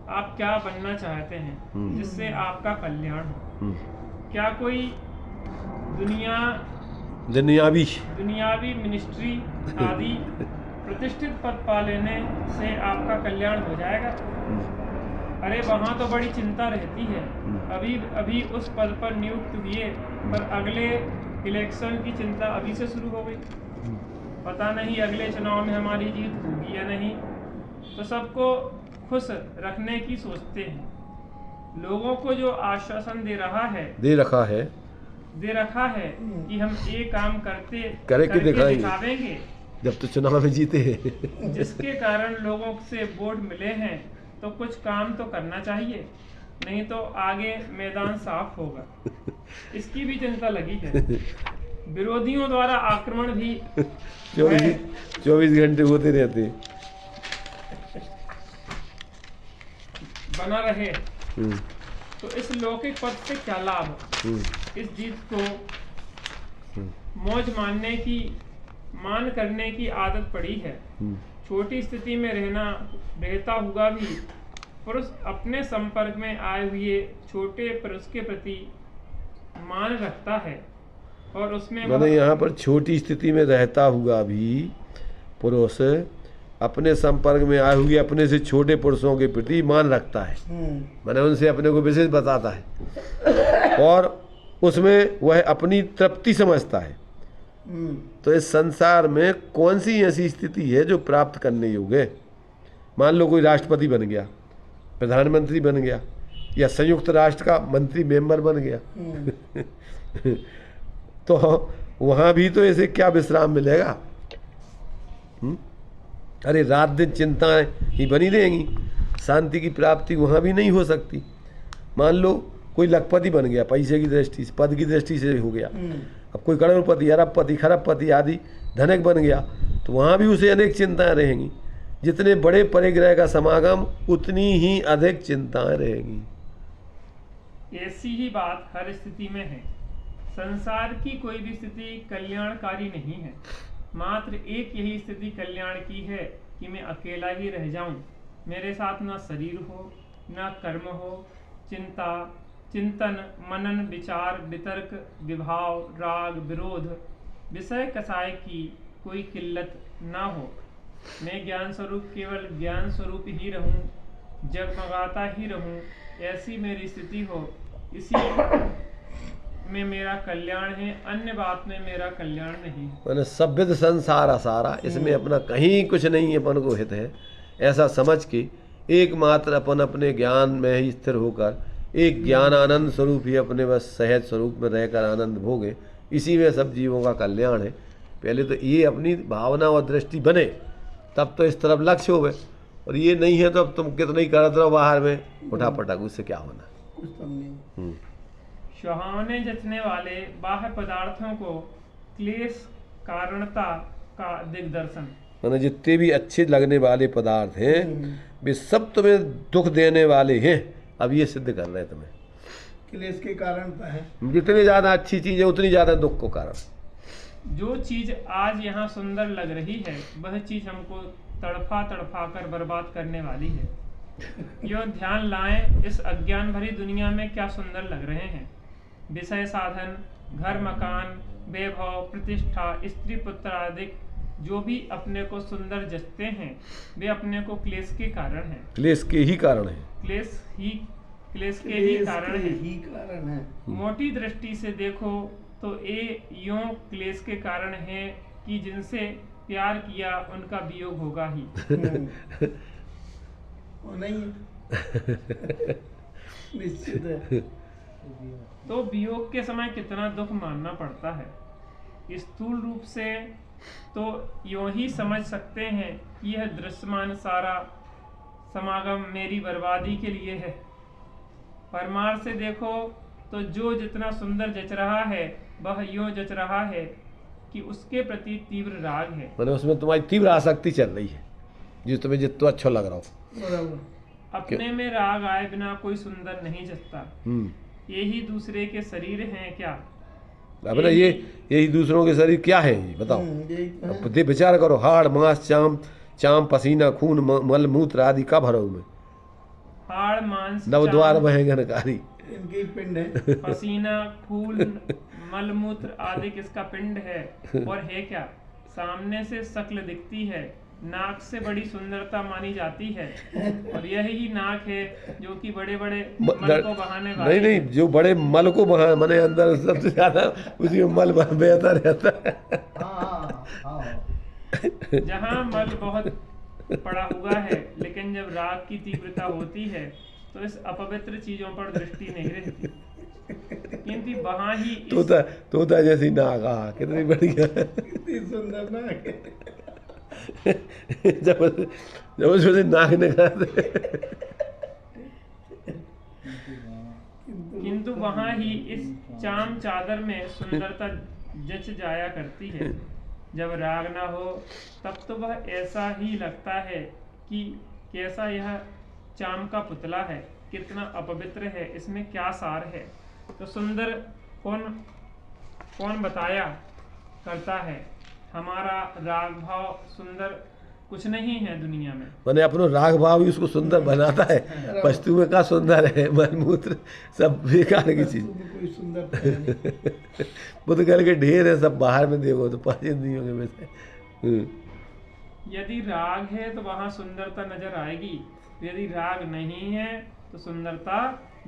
आप क्या बनना चाहते हैं जिससे आपका कल्याण हो। क्या कोई दुनियावी मिनिस्ट्री आदि प्रतिष्ठित पद पा लेने से आपका कल्याण हो जाएगा? अरे वहाँ तो बड़ी चिंता रहती है। अभी उस पद पर नियुक्त हुए पर अगले इलेक्शन की चिंता अभी से शुरू हो गई। पता नहीं अगले चुनाव में हमारी जीत होगी या नहीं। तो सबको खुश रखने की सोचते हैं। लोगों को जो आश्वासन दे रखा है कि हम ये काम करके दिखावेंगे, जब तो चुनाव में जीते हैं। जिसके कारण लोगों से वोट मिले हैं, तो कुछ काम तो करना चाहिए, नहीं तो आगे मैदान साफ होगा। इसकी भी चिंता लगी है। विरोधियों द्वारा आक्रमण भी 24 घंटे होते रहते बना रहे। तो इस लौकिक पद से क्या लाभ? इस जीत को मौज मान करने की आदत पड़ी है। छोटी स्थिति में रहता हुआ भी पुरुष अपने संपर्क में आए हुए छोटे पुरुष के प्रति मान रखता है और उसमें मैंने यहाँ पर छोटी स्थिति में रहता हुआ भी पुरुष अपने संपर्क में आए हुए अपने से छोटे पुरुषों के प्रति मान रखता है। मैंने उनसे अपने को विशेष बताता है और उसमें वह अपनी तृप्ति समझता है। तो इस संसार में कौन सी ऐसी स्थिति है जो प्राप्त करने योग्य है? मान लो कोई राष्ट्रपति बन गया, प्रधानमंत्री बन गया, या संयुक्त राष्ट्र का मंत्री मेंबर बन गया। तो वहाँ भी तो ऐसे क्या विश्राम मिलेगा? अरे रात दिन चिंताएं ही बनी रहेंगी, शांति की प्राप्ति वहाँ भी नहीं हो सकती। मान लो कोई लखपति बन गया, पैसे की दृष्टि से, पद की दृष्टि से हो गया। अब कोई करोड़पति, अरबपति, खरबपति आदि धनक बन गया, तो वहाँ भी उसे अनेक चिंताएं रहेंगी। जितने बड़े परिग्रह का समागम उतनी ही अधिक चिंताएं रहेंगी। ऐसी ही बात हर स्थिति में है। संसार की कोई भी स्थिति कल्याणकारी नहीं है। मात्र एक यही स्थिति कल्याण की है कि मैं अकेला ही रह जाऊं। मेरे साथ न शरीर हो, न कर्म हो, चिंतन, मनन, विचार, वितर्क, विभाव, राग, विरोध, विषय कसाय की कोई किल्लत न हो। मैं ज्ञान स्वरूप केवल ज्ञान स्वरूप ही रहूं, जगमगाता ही रहूं, ऐसी मेरी स्थिति हो, इसी में मेरा कल्याण है, अन्य बात में मेरा कल्याण नहीं। मैंने सभ्यत संसार असारा, इसमें अपना कहीं कुछ नहीं अपन को हित है, ऐसा समझ के एकमात्र अपन अपने ज्ञान में ही स्थिर होकर एक ज्ञान आनंद स्वरूप ही अपने बस सहज स्वरूप में रहकर आनंद भोगे, इसी में सब जीवों का कल्याण है। पहले तो ये अपनी भावना और दृष्टि बने, तब तो इस तरफ लक्ष्य होवे, और ये नहीं है तो अब तुम कितना ही करते रहो बाहर में उठा पटक, उससे क्या होना। कुछ कम नहीं। सुहावने जचने वाले बाह्य पदार्थों को क्लेश कारणता का दिग्दर्शन। मैंने जितने भी अच्छे लगने वाले पदार्थ हैं वे सब तुम्हें दुख देने वाले हैं, अब ये सिद्ध कर रहे हैं तुम्हें। क्लेश के कारण तो है। जितनी ज़्यादा अच्छी चीज़ है उतनी ज़्यादा दुख को कारण। जो चीज आज यहाँ सुंदर लग रही है, वह चीज हमको तड़फा तड़फा कर बर्बाद करने वाली है। यो ध्यान लाएं, इस अज्ञान भरी दुनिया में क्या सुंदर लग रहे हैं। विषय साधन, घर मकान, वैभव, प्रतिष्ठा, स्त्री पुत्र आदि जो भी अपने को सुंदर जचते हैं, वे अपने को क्लेश के कारण हैं। क्लेश के ही कारण है। क्लेश के ही कारण है। ही कारण है। मोटी दृष्टि से देखो तो ये यूं क्लेश के कारण है कि जिनसे प्यार किया उनका वियोग होगा ही। वो नहीं है। निश्चित है। तो वियोग के समय कितना दुख मानना पड़ता है। स्थूल रूप से तो यूं ही समझ सकते हैं कि यह दृश्यमान सारा समागम मेरी बर्बादी के लिए है। परमार्थ से देखो तो जो जितना सुंदर जच रहा है वह यूं जच रहा है कि उसके प्रति तीव्र राग है। मैंने उसमें तुम्हारी तीव्र आसक्ति चल रही है, जो तुम्हें जितना अच्छा लग रहा हो। बराबर। अपने में राग आए बिना कोई सुंदर नहीं जचता। यही दूसरे के शरीर हैं क्या? अब ना यही दूसरों के शरीर क्या है ये बताओ। यही तो है। अब विचार करो, हाड़ मांस चाम पसीना खून मल मूत्र आदि का भरो में। हाड़ मांस नवद्वार वह घनकारी, इनके पिंड है। पसीना खून मल मूत्र आदि किसका पिंड है। और है क्या? सामने से शक्ल दिखती है, नाक से बड़ी सुंदरता मानी जाती है, और यही नाक है जो कि बड़े बड़े मल को बहाने वाली नहीं, जो बड़े मल को बहा मने अंदर सबसे ज्यादा उसी में मल बहता रहता है। जहाँ मल बहुत पड़ा हुआ है, लेकिन जब राग की तीव्रता होती है तो इस अपवित्र चीजों पर दृष्टि नहीं रहती, किंतु वहाँ ही तोता जैसी नाक, कितनी बढ़िया, कितनी सुंदर नाक है। जब उसमें नाक निकालते, किंतु वहाँ ही इस चाम चादर में सुंदरता जच जाया करती है। जब राग ना हो तब तो वह ऐसा ही लगता है कि कैसा यह चाम का पुतला है, कितना अपवित्र है, इसमें क्या सार है। तो सुंदर कौन बताया करता है। हमारा राग भाव सुंदर कुछ नहीं है दुनिया में। मैंने अपनो राग भाव ही उसको सुंदर बनाता है। वस्तु में क्या सुंदर है, मल मूत्र सब बेकार की चीज। कोई सुंदर बुद्ध कल के ढेर है, सब बाहर में देखो तो 5 इंद्रियों के में से। यदि राग है तो वहाँ सुंदरता नजर आएगी, यदि राग नहीं है तो सुंदरता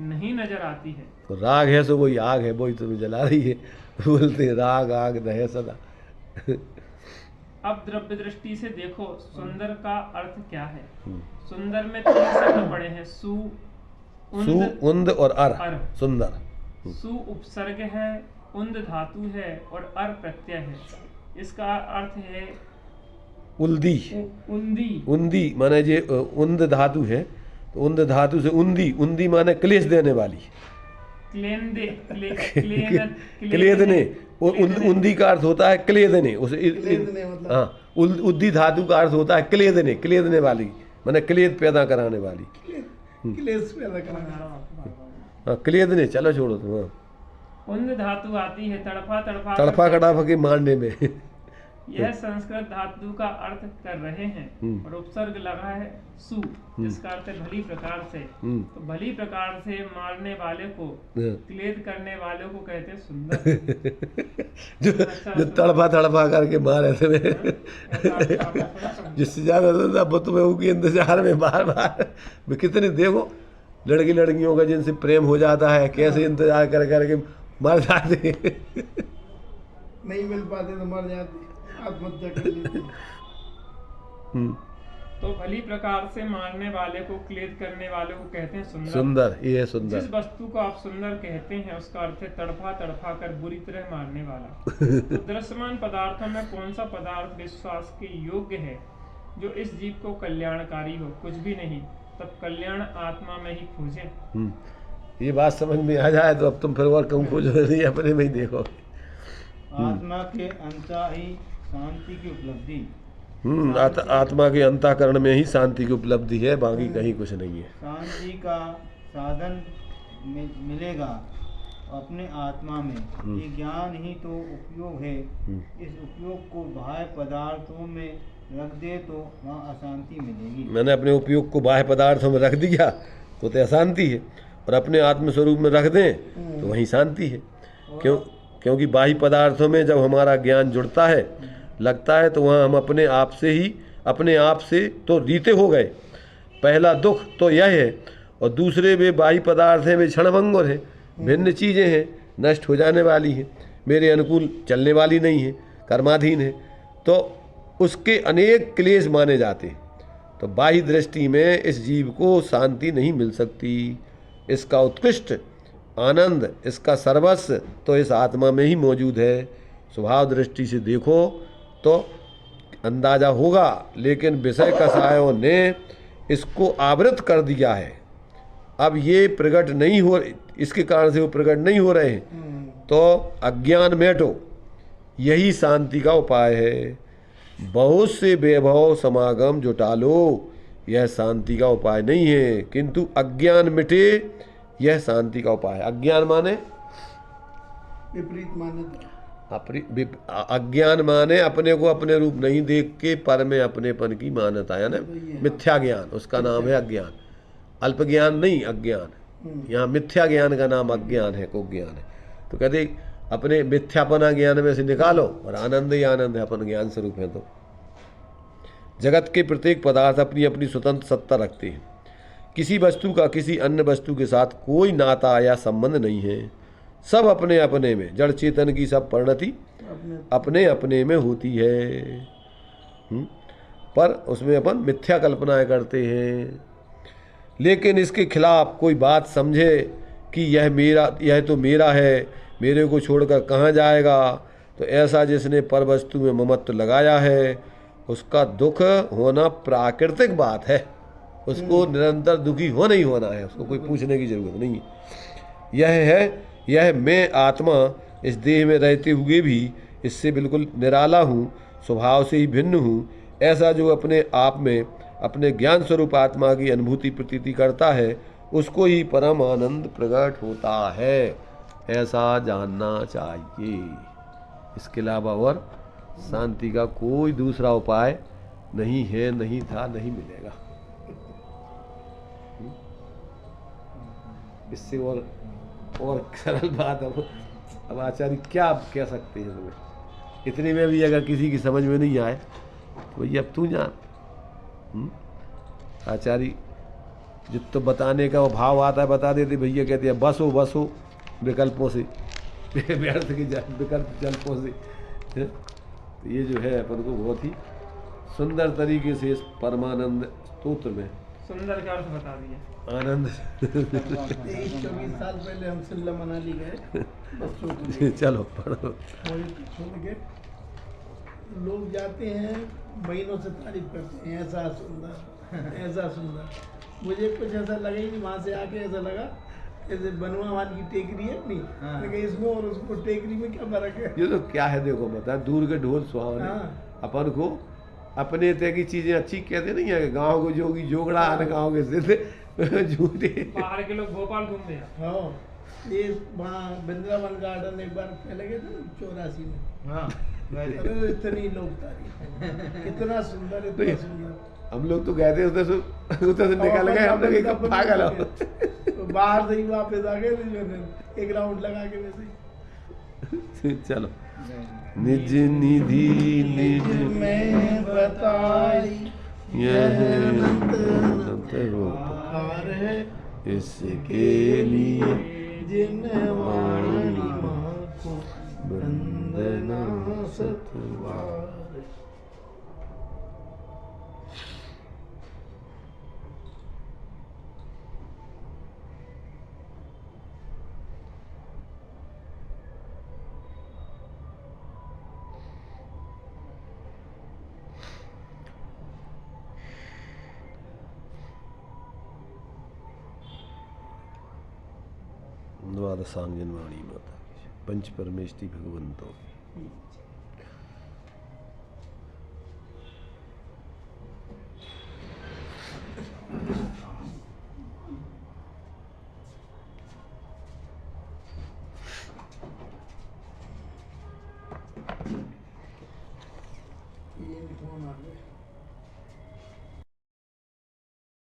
नहीं नजर आती है। तो राग है सो वही आग है, वही तुम्हें जला रही है। बोलते हैं राग आग दहे सदा। अब द्रव्य दृष्टि से देखो सुंदर का अर्थ क्या है। सुंदर में 3 शब्द पड़े हैं, सु उन्द और अर। सुंदर सु उपसर्ग है, उन्द धातु है और अर प्रत्यय है। इसका अर्थ है उल्दी। उन्दी माने जे उन्द धातु है, तो उन्द धातु से उन्दी माने क्लेश देने वाली। क्लेदने, उन्दी का अर्थ होता है क्लेदने। हाँ, उद्दी धातु का अर्थ होता है क्लेदने, क्लेदने वाली माने क्लेद पैदा कराने वाली। क्लेश पैदा कराने। हाँ, क्लेदने, चलो छोड़ो तुम। हाँ, उन्द धातु आती है तड़फा कड़ाफा के मारने में। यह संस्कृत धातु का अर्थ कर रहे हैं और उपसर्ग लगा है सु, जिसका अर्थ है भली प्रकार से। तो भली प्रकार से मारने वाले को, क्लेद करने वाले को कहते हैं सुंदर। जो तड़पा तड़पा करके मारे थे जिससे ज्यादा ज्यादा बुत में उनके इंतजार में बार बार कितने देखो लड़की लड़कियों का जिनसे प्रेम हो जाता है, कैसे इंतजार कर करके मर जाते नहीं मिल पाते तो मर जाते, आत्महत्या कर लेते। तो भली प्रकार से मारने वाले को, क्लेद करने वाले को कहते हैं सुंदर। सुंदर, ये है सुंदर। जिस वस्तु को आप सुंदर कहते हैं उसका अर्थ है तड़फा तड़फा कर बुरी तरह मारने वाला। तो दृश्यमान पदार्थों में कौन सा पदार्थ विश्वास के योग्य है जो इस जीव को कल्याणकारी हो? कुछ भी नहीं, तब कल्याण आत्मा में ही खोजे। ये बात समझ में आ जाए तो अब तुम फिर और कहूँ खोजो नहीं, अपने में ही देखो। आत्मा के अंता ही शांति की उपलब्धि। आत्मा के अंतःकरण में ही शांति की उपलब्धि है, बाकी कहीं कुछ नहीं है। शांति का साधन मिलेगा अपने आत्मा में। ये ज्ञान ही तो उपयोग है। इस उपयोग को बाह्य पदार्थों में रख दे तो वहाँ अशांति मिलेगी। मैंने अपने उपयोग को बाह्य पदार्थों में रख दिया तो अशांति है, और अपने आत्म स्वरूप में रख दें तो वहीं शांति है। क्योंकि बाह्य पदार्थों में जब हमारा ज्ञान जुड़ता है, लगता है, तो वहाँ हम अपने आप से तो रीते हो गए। पहला दुख तो यह है, और दूसरे वे बाह्य पदार्थ हैं, वे क्षणभंगुर हैं, भिन्न चीज़ें हैं, नष्ट हो जाने वाली हैं, मेरे अनुकूल चलने वाली नहीं है, कर्माधीन है, तो उसके अनेक क्लेश माने जाते हैं। तो बाह्य दृष्टि में इस जीव को शांति नहीं मिल सकती। इसका उत्कृष्ट आनंद, इसका सर्वस्व तो इस आत्मा में ही मौजूद है। स्वभाव दृष्टि से देखो तो अंदाजा होगा, लेकिन विषय कसायों ने इसको आवृत कर दिया है। अब ये प्रकट नहीं हो, इसके कारण से वो प्रकट नहीं हो रहे हैं। तो अज्ञान मेटो, यही शांति का उपाय है। बहुत से वैभव समागम जुटा लो, यह शांति का उपाय नहीं है, किंतु अज्ञान मिटे, यह शांति का उपाय है। अज्ञान माने विपरीत मान्यता, अज्ञान माने अपने को अपने रूप नहीं देख के पर में अपनेपन की मान्यता है ना, मिथ्या ज्ञान, उसका नाम है अज्ञान। अल्प ज्ञान नहीं, अज्ञान। यहाँ मिथ्या ज्ञान का नाम अज्ञान है, को ज्ञान है। तो कहते अपने मिथ्यापना ज्ञान में से निकालो, और आनंद ही आनंद है, अपन ज्ञान स्वरूप है। तो जगत के प्रत्येक पदार्थ अपनी अपनी स्वतंत्र सत्ता रखते हैं। किसी वस्तु का किसी अन्य वस्तु के साथ कोई नाता या संबंध नहीं है। सब अपने अपने में, जड़ चेतन की सब परिणति अपने अपने में होती है। पर उसमें अपन मिथ्या कल्पनाएं करते हैं। लेकिन इसके खिलाफ कोई बात समझे कि यह तो मेरा है, मेरे को छोड़कर कहाँ जाएगा, तो ऐसा जिसने पर वस्तु में ममत्व लगाया है, उसका दुख होना प्राकृतिक बात है। उसको निरंतर दुखी होना ही होना है, उसको कोई पूछने की जरूरत नहीं है। यह मैं आत्मा इस देह में रहते हुए भी इससे बिल्कुल निराला हूँ, स्वभाव से ही भिन्न हूँ। ऐसा जो अपने आप में अपने ज्ञान स्वरूप आत्मा की अनुभूति प्रतीति करता है, उसको ही परम आनंद प्रकट होता है। ऐसा जानना चाहिए। इसके अलावा और शांति का कोई दूसरा उपाय नहीं है, नहीं था, नहीं मिलेगा। इससे और सरल बात अब आचार्य क्या आप कह सकते हैं तुम्हें? इतने में भी अगर किसी की समझ में नहीं आए तो भैया अब तू जान। आचार्य जित तो बताने का वो भाव आता है बता देते, भैया कहते हैं बसो विकल्पों से, व्यर्थ के विकल्प जल्पों से। तो ये जो है अपन को बहुत ही सुंदर तरीके से इस परमानंद स्तोत्र में सुंदर का अर्थ बता दिया। आनंद 23-24 साल पहले हम शिमला मनाली गए बच्चों को चलो पढ़ो। छोड़ के लोग जाते हैं, महीनों से तारीफ करते हैं, ऐसा सुंदर ऐसा सुंदर। मुझे कुछ ऐसा लगा ही नहीं। वहाँ से आके ऐसा लगा जैसे बनवान की टेकरी है अपनी, लेकिन इसमें और उसको टेकरी में क्या फर्क है? ये तो क्या है, देखो बता, दूर के ढोल सुहावने। अपन को अपने तय की चीजें अच्छी कहते नहीं है। गाँव को जोगी जोगड़ा, आने गाँव के सिद्ध झूठे। बाहर के लोग भोपाल घूमते हैं। हाँ, ये वहाँ वृंदावन गार्डन एक बार पहले गए थे 84 में। अरे इतनी लोग तारीफ, कितना सुंदर, इतना सुंदर। हम लोग तो गए थे उधर से निकल गए, हम लोग एक पागल हो। तो बाहर से ही वापस आ गए थे, मैंने एक राउंड लगा के वैसे ही। चलो। निज निधि निज में बताई यह अनंत उपकार है, इसके लिए जिन वाणी माँ को वंदना सतवार। द्वादशांगन वाणी माता की, पंच परमेष्टि भगवंतों की।